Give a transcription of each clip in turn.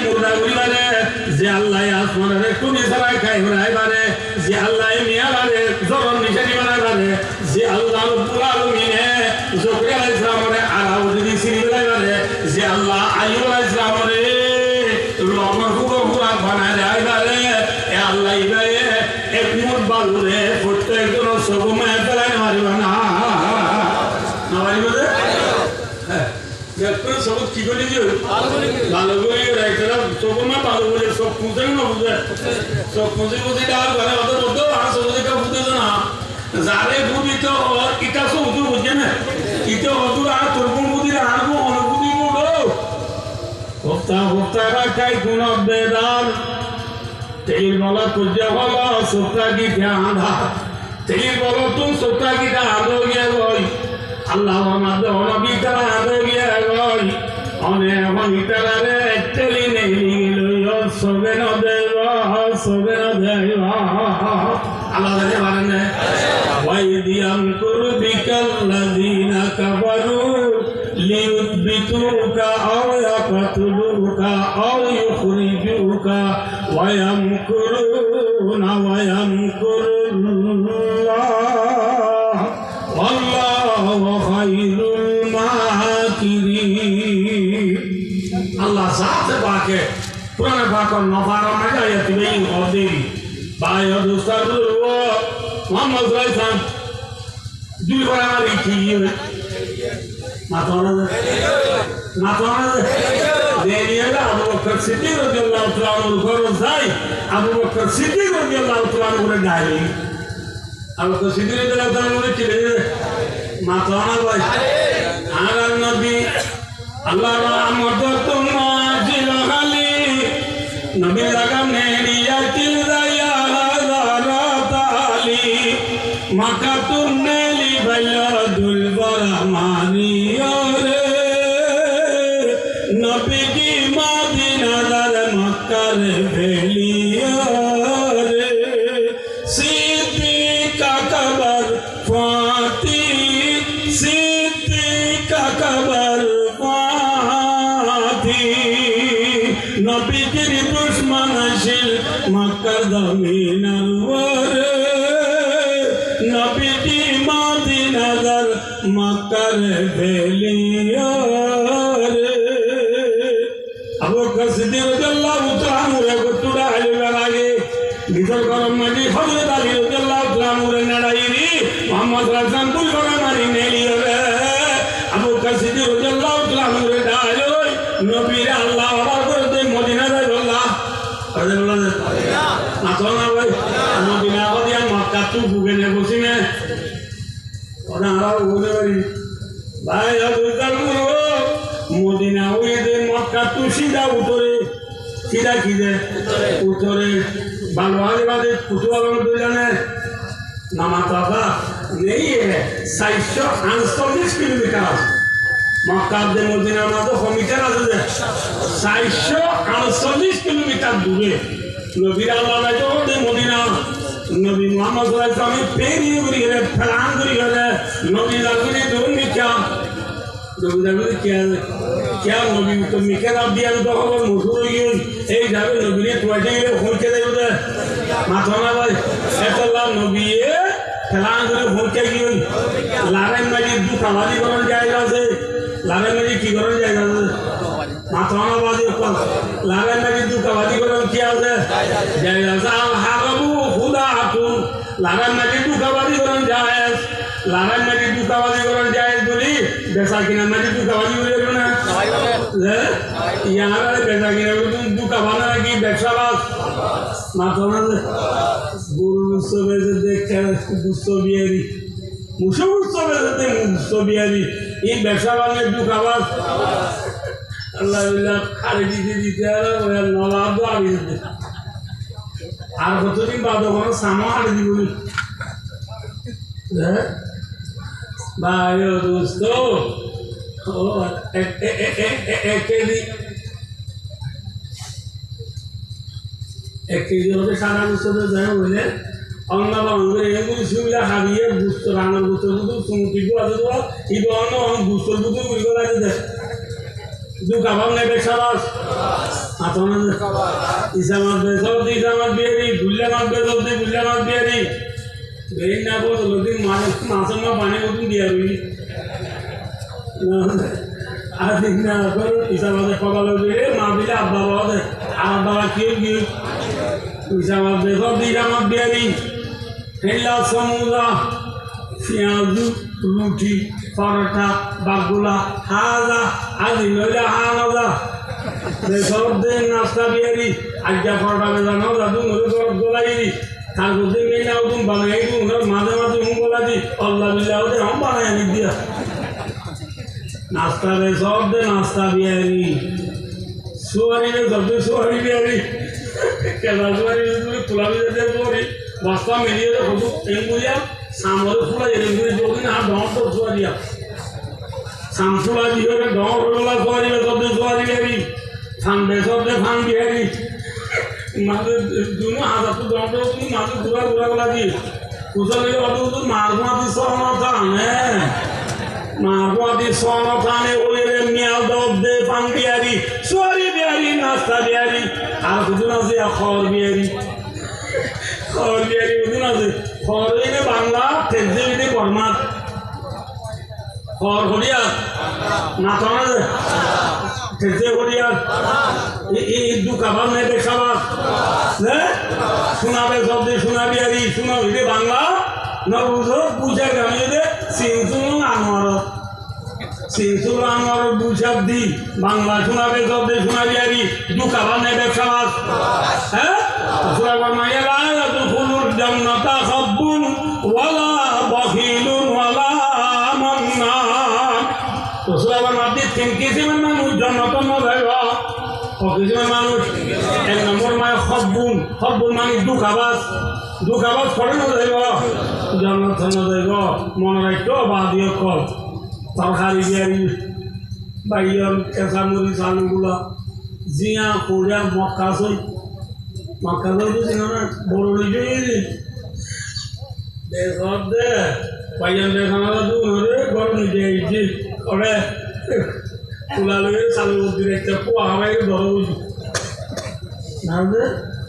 মুর্দা করিবারে যে আল্লাহ আসমানের কোনি ছাড়াই খাই হরাইবারে যে আল্লাহ মিয়াবারে জরন নিশানি বানাইবারে যে আল্লাহ রব্বুল আলামিনে জকরিয়া আলাইহিস সালামরে আরাউদি সিরি বানাইবারে যে আল্লাহ আইয়ুব আলাইহিস সালামরে লমর হুয়া বানাই রাইবারে এ আল্লাহ ইবায়ে এক মুঠ বালুরে প্রত্যেকজন সবমে ফেলাই মারিবা না মারিবা রে হ্যাঁ যখন সব কি করে দিও ভালো করে রাইতারা সবমে ভালো করে সব পুজে না বুঝে সব পুজে ডাল করে ওদের মধ্যে আর সব দিকে বুঝে না যারে বুঝি তো এটা সব বুঝে না এটা ওদের আর তোর বুঝি আর অনুভূতি বড় হপ্তা রাখাই কোন বেদান তেল বলা তুঝে হলো সোতা কি ধ্যানা তেল বলো তুম সোতা কি ধ্যানো গিয়ে গই আল্লাহ আমাদের নবী তারা আদে গিয়ে গই অনে হইতারে তেলি নেই লইও সবে ন দেব আল্লাহ রে মানে ওয়াইদিয়াম কুরবিকাল্লাযিনা কাফারু লিয়ুথবিতুকা আও ইয়াকতুলুকা আও ইউখরিজুকা ওয়া ইয়ামকুরুনা ওয়া ইয়ামকুরুল্লাহ ওয়াল্লাহু খায়রুল মাকিরিন আল্লাহ সাথে পাকে পুরানে পাকর নফার মাজায়াত বেই ওদি বায়ো দুস্তাদুল মোহাম্মদ রাইসান দুই বড় মারি কি মাতনা দেনিয়ালা আবু বকর সিদ্দিক রাদিয়াল্লাহু তাআলা আনহু ঘরে যাই আবু বকর সিদ্দিক রাদিয়াল্লাহু তাআলা আনহু করে ডাইলি আবু বকর সিদ্দিক রাদিয়াল্লাহু তাআলা আনহু চলে মাতনা ভাই আর নবী আল্লাহর রহমত তোমার জিল খালি নবী লাগাম নেড়িয়া তিল দায়া রাতালি মাকাতুন নেলি বাইলাদুল বারামানিয়রে নবী কি মদিনার মক্কার ভেলিয়রে সিদ্দিক আকবর ফাতি সিদ্দিক আকবর ফাতি নবী কি দুশমন ছিল মক্কার জমিনার ওরে নবী কি মদিনার মক্কার ভেলিয়রে আবু বকর সিদ্দিক রাদিয়াল্লাহু তাআলা আনহু গতুড়া আইলা লাগে নিজের গরম মাটি হযরত আলী রাদিয়াল্লাহু তাআলা আনহু নাড়াইরি মুহাম্মদ রাসূল দুই বড় মারি নেলিয়রে আবু বকর সিদ্দিক রাদিয়াল্লাহু তাআলা আনহু ডাইলো নবীর আল্লাহ ওয়ার করতে মদিনা যাই আল্লাহ রাদিয়াল্লাহু তাআলা মাতনা ভাই মদিনা ওদিয়া মক্কা তু বুগেনে বসিনে ওনা আর ওনে বাড়ি ভাই আবুল মদিনা ওইদের মক্কা তু সিধা উত্তরে সিধা কি দে উত্তরে বালওয়ালি বাদে কুতুবাগান তো জানে নামা বাবা নেই 448 কিলোমিটার মক্কা দে মদিনার মাঝে কমিটার আছে 448 কিলোমিটার দূরে নবীর আল্লাহ রাজো দে মদিনা নবী মুহাম্মদ সাল্লাল্লাহু আলাইহি ওয়াসাল্লাম পেরিয়ে গিয়ে ফলান গিয়ে নবী লাগনে দৌড়নি क्या क्या नबी तो मिकेल आप दिया तो खबर मशहूर हो गई এই যাবে নবী তোয়াটে গেলে ফোনকে দেব দে মাথনা ভাই এতলা নবী ফলান করে ফোনকে গিয়ে লাগান মাঝে দু কাবাদি করার জায়গা আছে লাগান মাঝে কি করার জায়গা আছে মাথনা বাজে লাগান মাঝে দু কাবাদি করার কি আছে জায়গা আছে হারাবু খুদা আতুন লাগান মাঝে দু কাবাদি করার জায়গা লাগান মাঝে দু কাবাদি করার জায়গা বলি বেচা কিনা মাঝে দু কাবাদি বলে না यहाँ बेचा किना तुम दु काबाना की व्यवसा बात माथोना गुरु मुस्तफे से देख कर गुस्सो बियारी मुझे मुस्तफे से देख गुस्सो बियारी ये व्यवसा वाले दु काबास अल्लाह बिल्ला खाली दी आ रहा है नवाब दो आ गई आर कत दिन बाद ওখানে সামা আড়ি দিবনি ভাই দোস্ত ও একটি হচ্ছে সারা বছর যায় বলে অন্য বাংলাদেশে এগুলি সুবিধা হারিয়ে বুঝতো রান্নার বুঝতো বুঝতো সুমুতিগু আছে তো ইগো অন্য বুঝতো বুঝতো বুঝতে লাগে দু কাবাব নেবে সারাস আসলে ইসামাত বেসব দি ইসামাত বিয়ারি গুল্লা মাত বেসব দি গুল্লা মাত বিয়ারি বেরিন না বল লদি মাছের মা পানি মতন দিয়া রইলি আর দিন না কর ইসামাতে কবাল দিয়ে মা দিলে আব্বা বাবা আর বাবা কেউ কেউ ইসামাত বেসব দি ইসামাত বিয়ারি হেলা সমুদা পেঁয়াজু রুটি পরোটা বাগুলা হাজা আজি নইলে হাজা বেসব দিন নাস্তা বিয়ারি আজ্ঞা পরোটা বেজানো দাদু নইলে গোলাই তার মধ্যে মেয়ে ওদুম বানাই মাঝে মাঝে হুম বলা দি আল্লাহ বিল্লাহ ওদের হম বানাই আনি দিয়া নাস্তা বেসব দে নাস্তা বিয়ারি সুয়ারি বেসব দে সুয়ারি বিয়ারি কেলা সুয়ারি তুলা বিয়ারি সুয়ারি বস্তা মেলিয়ে হবু এমবুলিয়া সামরে ফুলা এমবুলি যোগিন আর ডর তো সুয়ারিয়া সামফুলা দিয়ে ডর রোলা সুয়ারি বেসব দে সুয়ারি বিয়ারি ফান বেসব দে ফান বিয়ারি মাঝে দুনো হাজার তো ডর তুমি মাঝে ঘুরা ঘুরা গলা দিয়ে কুশলে অত তো মারগুয়াতি সহনতানে মারগুয়াতি সহনতানে ওলে মিয়াল দব দে ফান বিয়ারি সুয়ারি বিয়ারি নাস্তা বিয়ারি আর কিছু না আছে খর বিয়ারি বুঝুন আছে খরে বাংলা তেজে বর্মা খর হরিয়া না তো তেজে হরিয়া এই দুকাবার নেই দেখাবার শোনাবে শব্দে শোনাবি আর শোনা হইলে বাংলা না বুঝো বুঝা গ্রামে সিংসুল আনোয়ার বুঝাব দি বাংলা শোনাবে শব্দে শোনাবি আর দুকাবার নেই দেখাবার হ্যাঁ الجنة خب ولا بخيل ولا منان رسول الله نبي তিন কিসিমের মানুষ জান্নাতে না যাইবা ও কিসিমের মানুষ এক নম্বর মানে খব্বুন মানে দুঃখাবাস করে না যাইবা জান্নাতে না যাইবা মনে রাখো বাদিও কল তরকারি বিয়ারি বাইয়ন কেসামুরি সালুগুলা জিয়া কোরিয়া মক্কা সই মক্কা সই জিয়া না বড় লইজই দেশত দে বাইয়ন দেখানা দুরে গরম দিয়েছি করে তুলালে চালু দিতে পোয়া হবে ধরো বুঝি না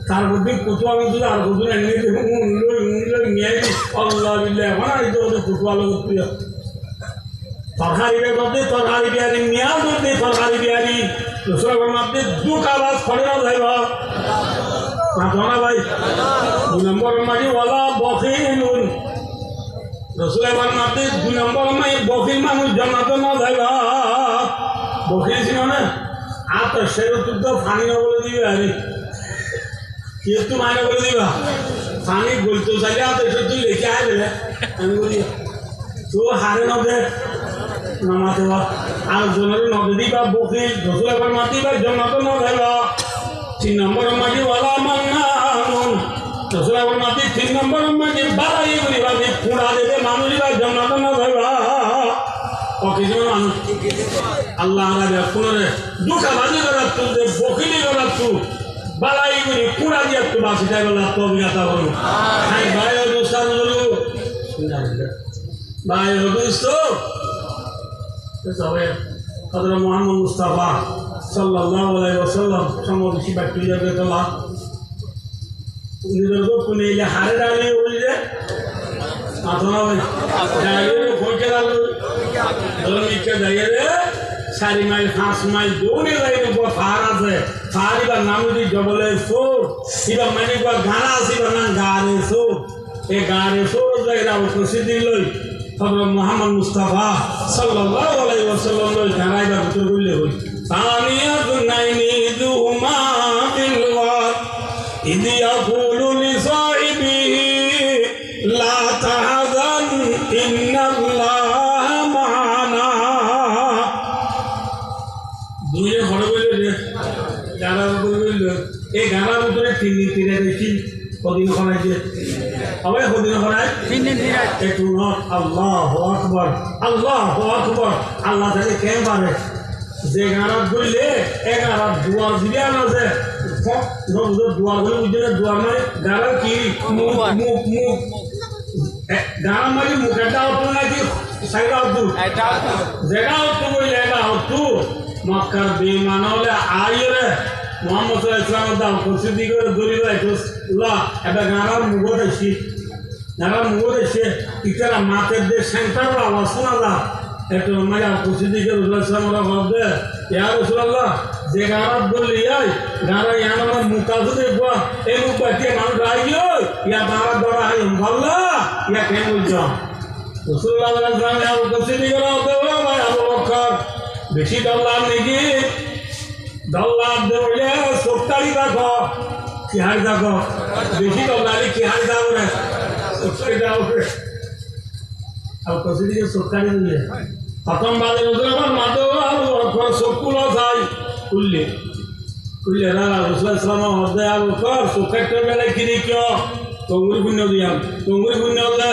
তার মধ্যে কুতুয়া কিন্তু আর কুতু এনে নিয়ে আল্লাহ বিল্লাহ এখন এই তো কুতুয়া লোক প্রিয় তরকারি বেগতে তরকারি বিয়ারি মিয়া করতে তরকারি বিয়ারি রসুলের মধ্যে দুঃখাবাস করে না যাইবা না ভাই 2 নম্বর মানে ওয়ালা বখিলুন রসুলের মধ্যে 2 নম্বর মানে বখিল মানুষ জান্নাতে না যাইবা বখিল ছিল না আর তো সেরো তুই তো ফানি না বলে দিবি আরে কি একটু মাইনে বলে দিবা ফানি বলতে চাইলে আর তো তুই লিখে আয় বলে আমি বলি তো হারে না দে নামাতে বা আর জনের নদী বা বকিল রসুলের মাটি বা জান্নাতে না যাইবা 3 নম্বর মাটি ওয়ালা মান্নান রসুলের মাটি 3 নম্বর মাটি বাড়াই করিবা যে পুরা দেবে মানুষ বা জান্নাতে না যাইবা কিছু মানুষ আল্লাহ পুনরে দুঃখা বাজি করার তু বকিলি করার তু বালাই করি পুরা দিয়ে একটু বাসি যাই বলা তো অভিজ্ঞতা হলো ভাই অনুষ্ঠান হলো ভাই হতো সবাই হযরত মুহাম্মদ মুস্তাফা সাল্লাল্লাহু আলাইহি ওয়াসাল্লাম সমদশী ব্যাকটেরিয়া বেতলা নিজের কোনে হারে ডালে ওইলে আতনা ভাই ডালে কোকে ডালে দলমিকে যাইরে 4 মাইল 5 মাইল দৌড়ে যাইরে বড় ফার আছে ফারিবার নাম দি জবলে সোর ইবা মানে গা গানা আসিবা না গারে সোর এ গারে সোর যাইরা প্রসিদ্ধি লই হযরত মুহাম্মদ মুস্তাফা সাল্লাল্লাহু আলাইহি ওয়াসাল্লাম লই গানাইবা ভিতর বললে হই সানিয়াতুন নাইনি দুমা বিল ওয়াত ইদি ইয়াকুলু লি সাহিবিহি লা তাহজান ইন্নাল্লাহ মা'ানা দুইয়ে ঘরে বললে যারা বললে এই গানার ভিতরে তিন দিন দেখি কদিন খনাইছে হবে কদিন খনাই 3 দিন একটু নট আল্লাহু আকবার আল্লাহ তাআলা কে পারে যে গানার বললে এক আর দুয়ার দিবে না যে দুয়ার বলে বুঝলে দুয়ার মানে গানার কি মুখ গানা মানে মুখটা হতো নাকি সাইডা হতো যেটা হতো বললে এটা হতো মক্কার বেঈমান হলে আইরে মোহাম্মদ ইসলামের দাম প্রসিদ্ধি করে দলিল একটা গাঁড়ার মুগত এসে গাঁড়ার মুগত এসে ইতারা মাতের যে সেন্টার আওয়াজ শোনা যা একটু মানে প্রসিদ্ধি করে ইসলামের ভাববে ইয়া রাসূলুল্লাহ যে গাঁড়ার বললি গাঁড়া ইয়ান আমার মুখ আছে দেখবো এই মুখ বাচ্চে মানুষ আইও ইয়া গাঁড়ার দ্বারা আই ভাল্লা ইয়া কেন বলছো রাসূলুল্লাহ প্রসিদ্ধি করা হতে ভাই আবু বকর বেশি দল্লাম নাকি দল্লাম দেবলে সত্তারি দেখো কি হারি দেখো বেশি দল্লালি কি হারি যাবো রে সত্তারি যাবো আর প্রসিদ্ধি সত্তারি দিলে প্রথম বাদে রসুল মাধব আর সবগুলো যাই খুললে খুললে না রসুল ইসলাম হদে আর কর সুখের বেলায় কিনি কিয় টঙ্গুরি পুণ্য দিয়াম টঙ্গুরি পুণ্য হলে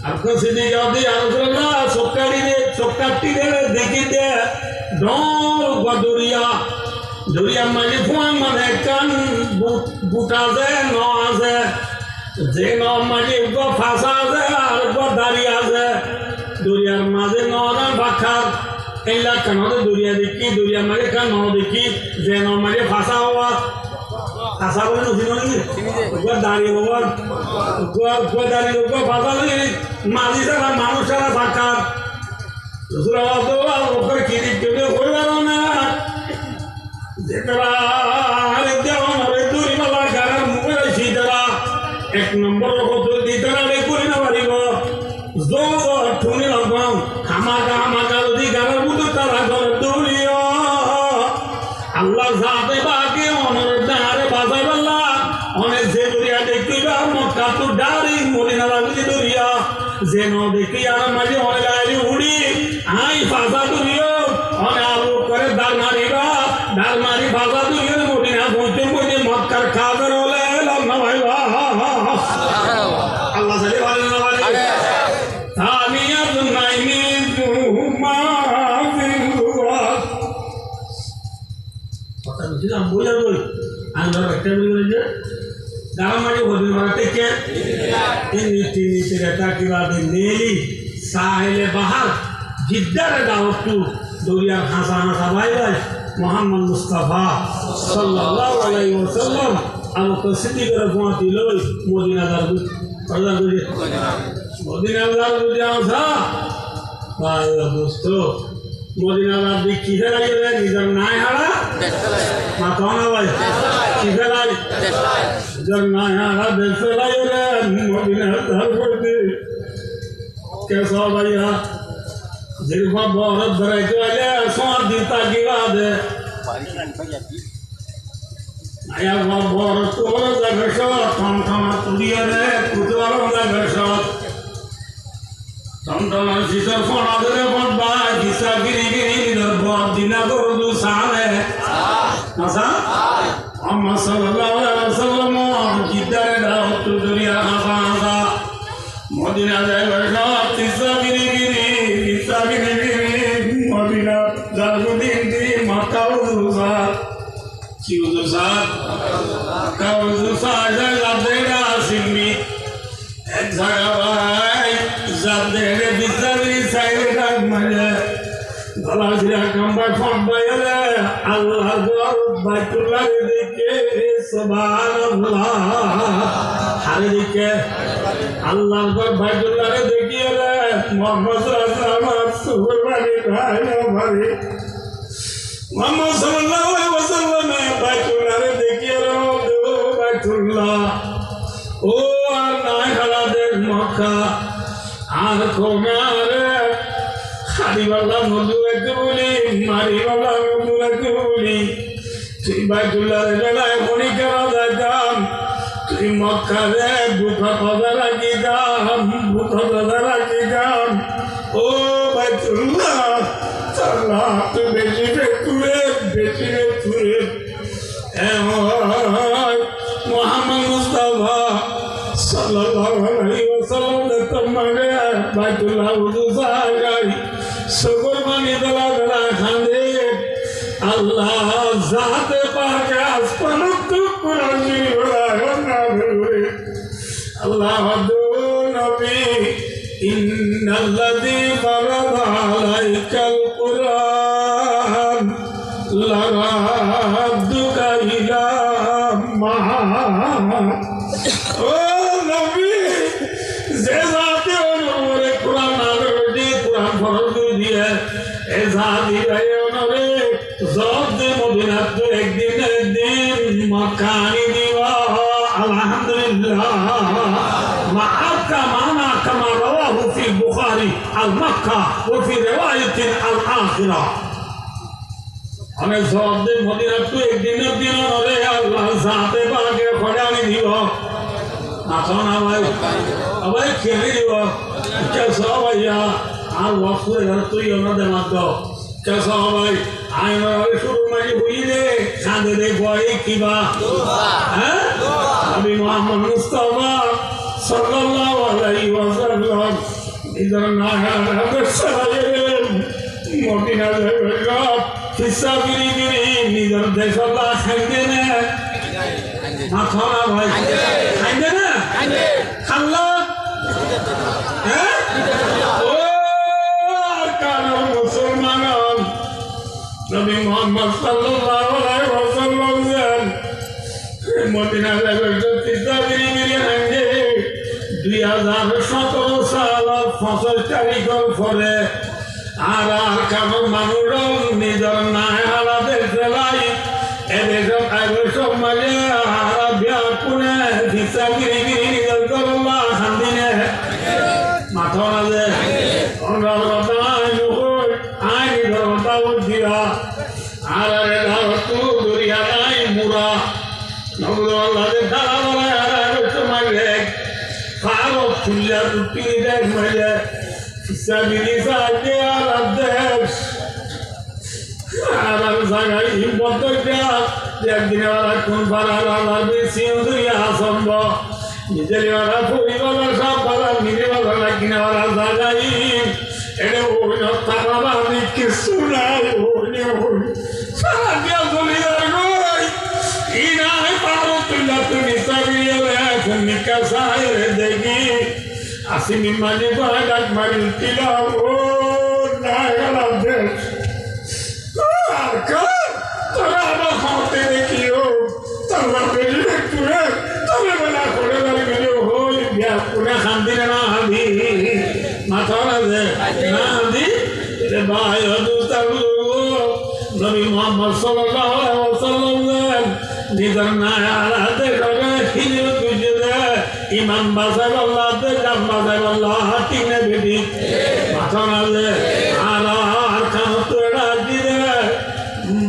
আর প্রসিদ্ধি যাও দি আর রসুল না সকাটি দেখি দে ডর দরিয়া দরিয়া মানে ফুয়াং মানে কান বুটা আছে ন আছে যে ন মানে ফাঁসা আছে আর দাঁড়িয়ে আছে দরিয়ার মাঝে নরা বাখার এইলা কানতে দরিয়া দেখি দরিয়া মাঝে কান ন দেখি যে ন মাঝে ফাঁসা হওয়া ফাঁসা বলে নছিল নাকি দাঁড়িয়ে হওয়ার দাঁড়িয়ে ফাঁসা লাগে মাঝি ছাড়া মানুষ ছাড়া বাখার কিনি কেউ হইবার না যেটা দড়িমালা গাড়ার মুখে রয়েছি তারা এক নম্বর যদি তারা করে না পারিব ঠুনি লগাম হামাকা হামাকা যদি গাড়ার মতো তারা ঘরে দৌড়িও আল্লাহ যাতে বাকি অনের ডারে বাজাই পাল্লা অনেক যে দরিয়া দেখিবা মক্কা তো ডারি মদিনা লাগি দরিয়া যে ন দেখি আর মাঝে অনেক আইলি উড়ি আই ফাঁসা দরিও অনেক আলু করে ডাল মারি ফাঁসা দরিও মদিনা পৌঁছে পৌঁছে মক্কার খাবার হলে লম্বা ভাই আল্লাহ সালি ভালো না ভালো থানিয়াত নাইনি তুমা ফিলওয়া কথা বুঝলাম বলে বল আমি ধর একটা বলে যে दामाडी होदी मराठे के नीति नीति रहता की बात नेली साहिल बाहर जिद्दर दावतु दुनिया खासा खासा भाई भाई मोहम्मद मुस्तफा सल्लल्लाहु अलैहि वसल्लम अब प्रसिद्धि कर पहुंची लो मदीना दरबू पढ़ा दे मदीना दरबू जाओ सा भाई दोस्तों मदीना दरबू किसे लगे रे निजर नाय हाड़ा माथाना भाई किसे लगे जब नायारा देश लाये रे मदीना दरबू दे कैसा भैया जिरफा बहुत भरे जो आले स्वाद दीता की बात है आया बहुत तोड़ दर्शो थम तुलिया रे कुतवालों दर्शो थम सीसर फोन आदरे बहुत बार किसा गिरी इधर बहुत दिना को दो साल है मसा अम्मा सल्लल्लाहु अलैहि वसल्लम जिधर दाव तू दुनिया खासा मदीना जाए वर्षा किसा गिरी मदीना जागुदीन दी मक्का उजुसा की उजुसा का उजुसा जादेरा सिमी एक जगह भाई जादेरे बिजली साइड मजे गलाजिया कंबा फंबायले अल्लाह अकबर बैतुल्लाह देखे सुभान अल्लाह हारे देखे अल्लाह अकबर बैतुल्लाह देखिए रे मोहम्मद सल्लल्लाहु सुबहानी भाई हमारी मोहम्मद सल्लल्लाहु अलैहि वसल्लम बैतुल्लाह देखिए रे बैतुल्लाह ओ ना खड़ा देख मक्का आर कोमारे खाली वाला मधु एक बोली मारी वाला मधु एक बोली तुम बैतुल्लाह रे लड़ाई होनी करा जाम तुम मक्का रे भूखा पदरा की जाम ओ बैतुल्लाह चला तू बेची तुरे ए मोहम्मद मुस्तफा सल्लल्लाहु अलैहि वसल्लम ने तुम्हारे बैतुल्लाह उजुसा गई सुकुरबानी दला खांदे अल्लाह जात पाक आसमान तू कुरानी बड़ा होना हुए अल्लाह दो नबी इन्नल्लज़ी फरज़ अलैकल कुरान लरद्दुक ও নবী যে জাতি অনুরে কুরআন নামের যে কুরআন ফরজ করে দিয়ে এ জাতি ভাই অনুরে জব্দ মদিনা তো একদিন মক্কানি দিবা আলহামদুলিল্লাহ মাআকা মানা কামা রাওয়াহু ফি বুখারী আল মক্কা ওয়া ফি রিওয়ায়াতিন আল আখিরা हमें सब दिन मदीना तो एक दिन रे अल्लाह साथे बागे खड़ानी दियो आखो ना भाई अबे खेली दियो कैसा भैया आर वस्तु घर तो यो ना देना तो कैसा भाई आय ना शुरू में हुई रे खाने दे कोई किबा हैं अभी मोहम्मद मुस्तफा सल्लल्लाहु अलैहि वसल्लम इधर ना है हमें सराय मदीना जाएगा किस्सा गिरी गिरी निधर देशला खाइदे ना ना खाना भाई खाइदे ना खाला हैं ओ कानो मुसलमान नबी मोहम्मद सल्लल्लाहु अलैहि वसल्लम मदीना जाएगा किस्सा गिरी गिरी खाइदे 2017 साल फसल तारीख পরে আর কারণ মানুষ নিজের নাই হালাদের ফেলাই এদের সব মাঝে হারা বিয়া কোনে ভিসা গিরি গিরি নিজের করলা হান্দিনে মাথা নাজে আই নিজরতা উঠিয়া আর তু দরিয়া নাই মুরা নবুল্লাদের দাঁড়া বলে আর সময় ফারো ফুলিয়া টুটি দেখ মাঝে Sabili saatnya alat alam sangat important yang dinamakan konfaralan bersiul ya sambo jadi orang puriwala sahabat ini orang lagi orang sagain ini orang tahanan dikisulai orang sahaja solidar goy ini hai parut tuh sabili ya kunikah saya degi Asimi mani badak mani tilam oh nagalam des arka tarana khote dekhiyo tarna beli pure tame bala kore bali beli hoy bia pure khandine na handi matara de na handi re bhai adu talu nabi muhammad sallallahu alaihi wasallam nidar na ala de kore hiyo tujhe imam basar allah de jam basar allah hatine bedi matana de ala arkan to raji de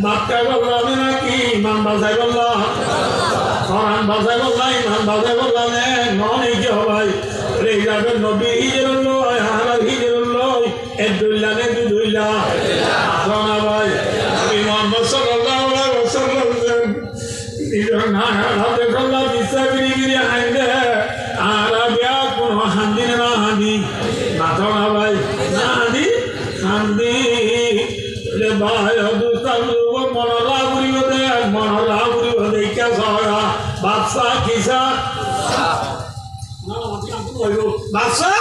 bakka allah ne ki imam basar allah quran basar allah imam basar allah ne noni ke bhai re jabe nabi hijrullah ala hijrullah edullah ne dudullah matana bhai imam sallallahu alaihi wasallam idar na hade allah bisabiri giri hande Arabia pun handi na handi, matau na bhai na handi handi le bhai adu salu monolaguri ode kya sahara badsa kisa badsa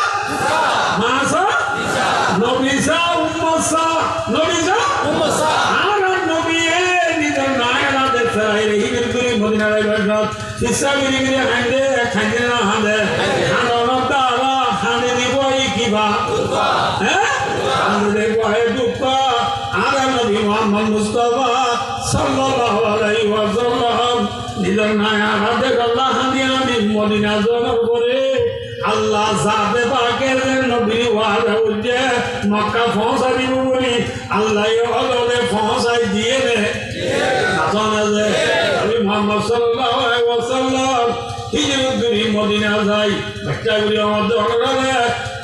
masa nobisa ummasa ara nobiye nidar naira de sarai hijr kuri madina ra kisa giri giri hande khande na hande hano dala hande di boy kiba hande di boy dukka ara nabi muhammad mustafa sallallahu alaihi wasallam nidar naya hande allah hande ami madina zonor kore allah zabe baker nabi wala uje makka phosa dibu boli allah yo alone phosa diye ne atana de nabi muhammad sallallahu alaihi wasallam hijrat kuri Madina যায় বাচ্চাগুলি আমাদের অনুরাগে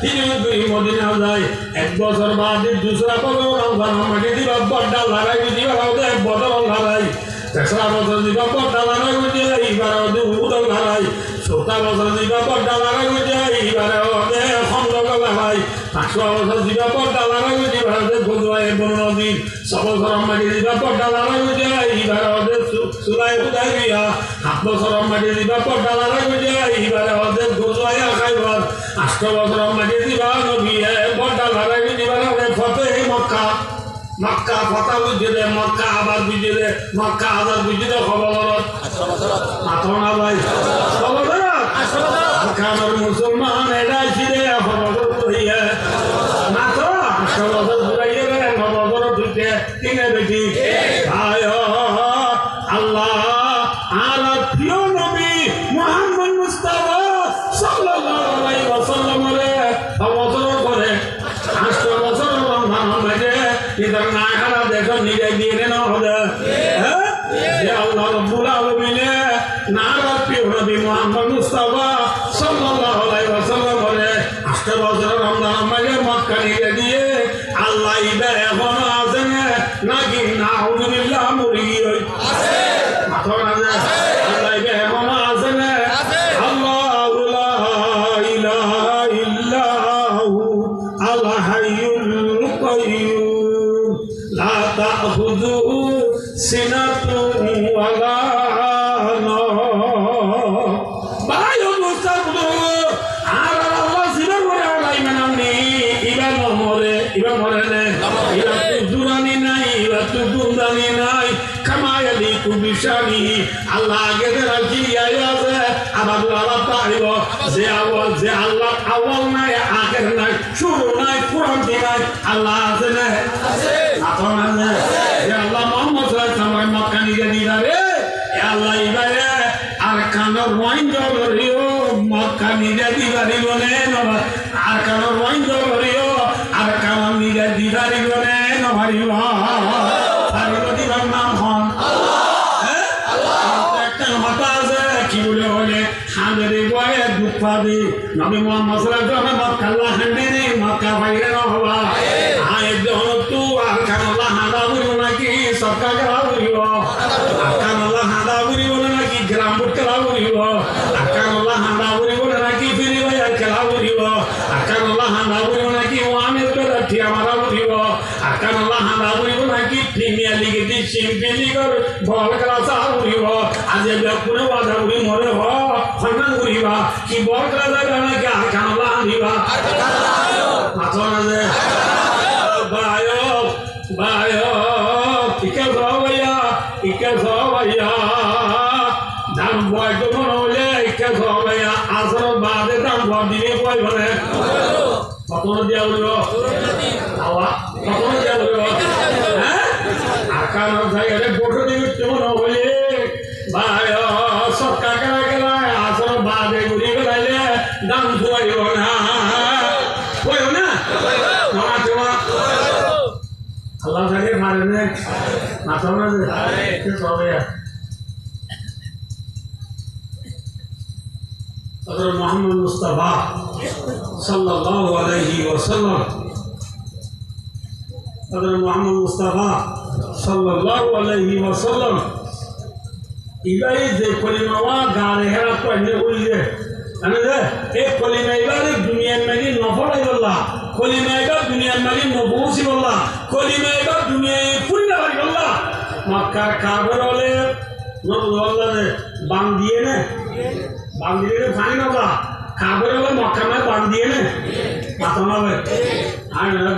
hijrat kuri Madina যায় এক বছর বাদে দুসরা বছর রমজান মাটি দিবা বড় লড়াই দিবা ওদের বড় লড়াই তেসরা বছর দিবা বড় লড়াই দিবা এবার ওদের উদল লড়াই চৌথা বছর দিবা বড় লড়াই দিবা এবার ওদের খন্দক লড়াই পাঁচটা বছর দিবা বড় লড়াই দিবা ওদের গজওয়ায়ে বনু দিন ছয় বছর মাটি দিবা বড় লড়াই দিবা এবার ওদের সুরাই হুদাইবিয়া সাত বছর মাটি দিবা বড় লড়াই দিবা এবার ওদের গজওয়ায়ে খাইবার আট বছর মাটি দিবা নবী বড় লড়াই দিবা ওদের ফতেহ মক্কা মক্কা কথা বুঝিলে মক্কা আবার বুঝিলে মক্কা আবার বুঝিলে খবর মাথা না ভাই খবর কারণ মুসলমান এরাই ছিলে খবর হইয়া মাত্র 8 বছর ঘুরাইয়ে রে 9 বছর ঢুকে কিনে দেখি আল্লাহ আর প্রিয় নবী মুহাম্মদ মুস্তাফা সাল্লাল্লাহু আলাইহি ওয়াসাল্লামের বছর করে 8 বছর রমজান মাসে ইদার না খানা দেখো নিজে দিয়ে না হবে যে আল্লাহ রাব্বুল আলামিন না প্রিয় নবী মুহাম্মদ মুস্তাফা সাল্লাল্লাহু আলাইহি ওয়াসাল্লামের 8 বছর রমজান মাসে মক্কা নিয়ে দিয়ে আল্লাহ ইবার এখন আছেন নাকি নাউযুবিল্লাহ মুরি আছে মাথা না আল্লাহ ইবার এখন আছেন আল্লাহু লা ইলাহা ইল্লাহু আল হাইয়ুল কাইয়্যুম লা তাখুযুহু সিনাতুন ওয়ালা নাওম বায়ু মুস্তাফা আর আল্লাহ সিনা করে আলাইমানানি ইবা মরে ইবা দুরানি নাই ইবা দুরানি নাই কামায়ালি কুবিশানি আল্লাহ আগে রাজি আয়াছে আবার আল্লাহ তাইব যে আল্লাহ আওয়াল নাই আখের নাই শুরু নাই পুরান নাই আল্লাহ আছে না আছে না যে আল্লাহ মুহাম্মদ সাল্লাল্লাহু আলাইহি ওয়াসাল্লাম মক্কা নিয়ে দিবারে আল্লাহ ইবারে আর কানোর ওয়াইন জরিও মক্কা নিয়ে দিবারি বলে আর কানোর ওয়াইন জরিও আর কানোর নিয়ে দিবারি বলে নভারিবা সারবদিবার নাম হন আল্লাহ একটা কথা আছে কি বলে বলে হাজারে বয়ে দুঃখ পাবে নবী মুহাম্মদ সাল্লাল্লাহু আলাইহি ওয়াসাল্লাম মক্কা আল্লাহ হান্ডে মক্কা বাইরে না হবা আয় দেহন তু আর কানোল্লাহ হাদা বলিব নাকি সরকার করা বলিব আর কানোল্লাহ হাদা বলিব নাকি গ্রাম বুট করা বলিব আর কানোল্লাহ হাদা বলিব নাকি ফিরি ভাইয়া খেলা বলিব আর কানোল্লাহ হাদা বলিব নাকি ওয়ানের করে ঠিয়া মারা বলিব আর কানোল্লাহ হাদা বলিব নাকি প্রিমিয়ার লিগে দি চ্যাম্পিয়ন লিগের বল খেলা চা বলিব আজ ব্যাকুনে বাধা বলি মরে হ সম্মান করিবা কি বল খেলা যাবে নাকি আর কানোল্লাহ আনিবা মাথা না যে Bayo, ike zovaya, dam boy to monole, ike zovaya, asro bade dam boy dine boy bane. Paton dia ulo, awa, paton dia ulo, akan saya ada bodoh di ujung monole, bayo, sokka kara asro bade guri kara dam boy na, mana cuma. Allah sakit hari ini, masalah itu soalnya. Hadrat Muhammad Mustafa Sallallahu Alaihi Wasallam. Hadrat Muhammad Mustafa Sallallahu Alaihi Wasallam. Ibai je kolimawa gare hera ko ane uliye. Ane je ek kolima ibai dunia में भी नफर है Allah. Kolima ibai dunia में भी नबूसी Allah. Kolima ibai dunia पूरी नफर Allah. Makkar kabar oleh नबूस Allah ने बांधिए ने पानी ना बा काबर oleh Makkah में बांधिए ने मातमा में आए ना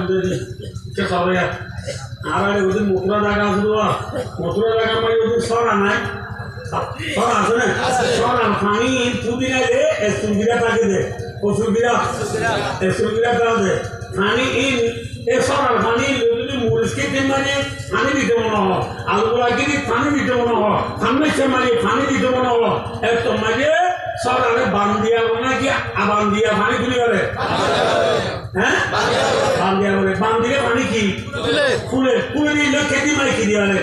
क्या खबर है आवाज़ उधर मुकरा लगा हुआ में उधर सौरा नहीं सौरा सुने सौरा पानी पुदीना दे सुबीरा ताकि दे वो सुबीरा ताकि दे पानी इन सौरा पानी लोग मुर्श के दिन में पानी भी जमाना हो आलू लगी थी पानी भी जमाना हो हमने से मारी पानी भी जमाना हो तो मजे सौरा ने बांधिया बना कि अबांधिया पानी खुली वाले हैं बांधिया पानी की खुले नहीं लोग खेती में की दिया ले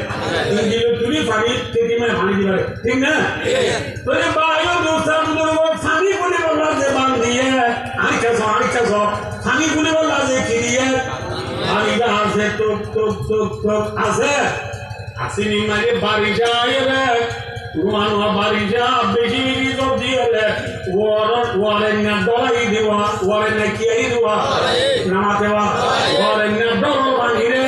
ये लोग खुली पानी खेती में पानी दिया ले ठीक ना तो ये बायो दूसरा मुझे वो पानी खुली वाला से बांधिया आने कैसा पानी खुली वाला से की दिया पानी का आसे तो आसे मारे बारिश आए रे रुआनुआ बारिशा बेशी तो दिए ले वारे ने दवाई दिवा वारे ने किया ही दिवा नमाते वा वारे ने डरो बांधी रे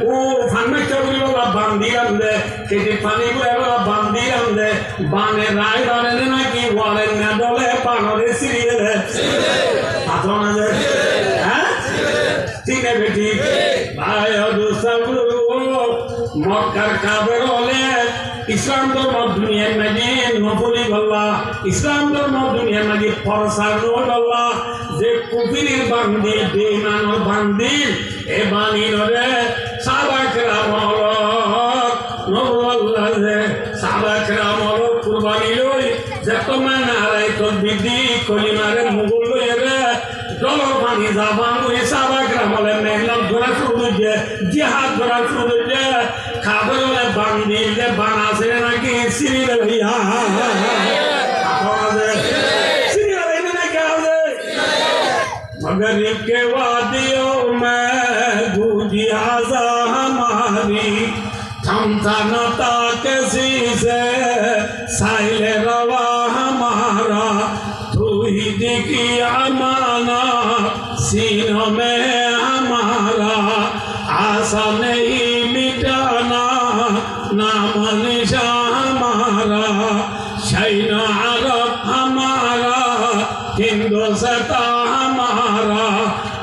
वो फन्ने चौरी वाला बांधी अंदे किसी पानी को वाला बांधी अंदे बाने राय वाले ने ना कि वारे ने डोले पानो रे सीरिये ले आतो ना जे हैं ठीक है बेटी भाई और दूसरा মক্কার কাবের হলে ইসলাম ধর্ম দুনিয়ার মাঝে নফলি আল্লাহ ইসলাম ধর্ম দুনিয়ার মাঝে ফরসার আল্লাহ যে কুফিরির বান্দি বেঈমানের বান্দি এ বানিরে সাহাবাকরাম নবুল্লাহ যে সাহাবাকরাম কুরবানি লই যে তোমার নারাই তো বিধি কলিমারে মুগুল লইরে ডলর পানি যাবান ওই সাহাবাকরাম হলে মেহনত ধরা শুরু যে জিহাদ ধরা শুরু যে খাবার হলে বান্দি যে বানাছে নাকি সিরিলে ভাইয়া मगर के वादियों में गूंजी आजा हमारी थमता न था किसी से साहिल रवा हमारा तू ही दिखी अमाना सीनों में हमारा आशा नहीं मिटाना नाम निशा हमारा शैन अरब हमारा हिंदुस्ता हमारा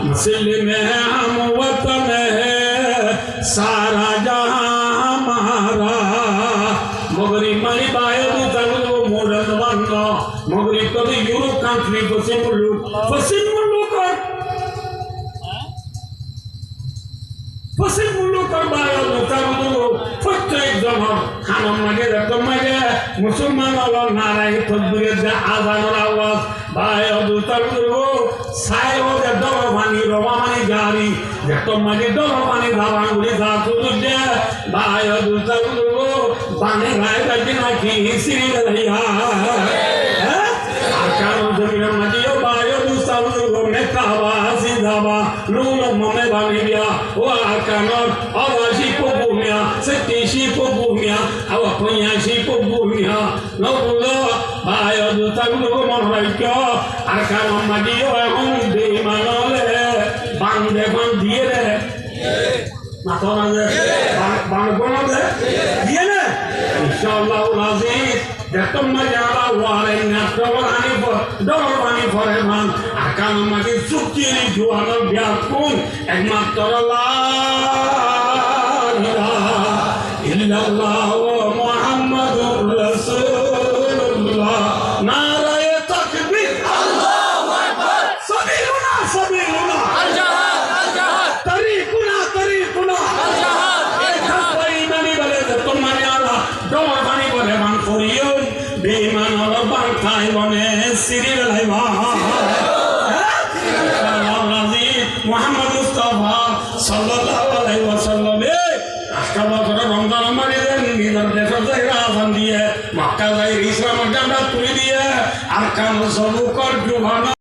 मुस्लिम है हम वतन है सारा जहां हमारा मगरी मारी बायो तगो मॉडर्न वन्नो मगरी तो यूरोप कंट्री पश्चिम मुल्क और बायो तगो प्रत्येक जन खानम मागे रतम मागे मुसलमान वाला नाराय तकबीर दे आजानर आवाज बायो तगो सायो दे डरो मानी रोवा मानी गारी रतम मागे डरो मानी दावांगुली जातु दे बायो तगो बाने राय दजना की सिरी रहिया आकारो जमीन माजियो बायो तगो मेकावा सिदावा लूलो ममे बानिया o akanor awashi pogumia setishi pogumia awaponya shi pogumia no bulo bayo du taglu monraikyo akanor madio ehon de manole bande bandiere matona de bangona de diene inshallah aziz jatum majala wale natawani dorani foreman akan magi sukiri juana biakun ekmator la ilaha illallah muhammadur rasulullah naraye takbir allahu akbar sabiluna sabiluna al jihad tariquna al jihad ekhabai mani bale tumari ala dorani foreman koriyo beman ala bantai bone siril laiwa Muhammad Mustafa sallallahu alaihi wasallam askaba kara Ramadan mari nidar desar zaira azan diye Makkah zair Islam janda tuli diye arkan sabu kar juhana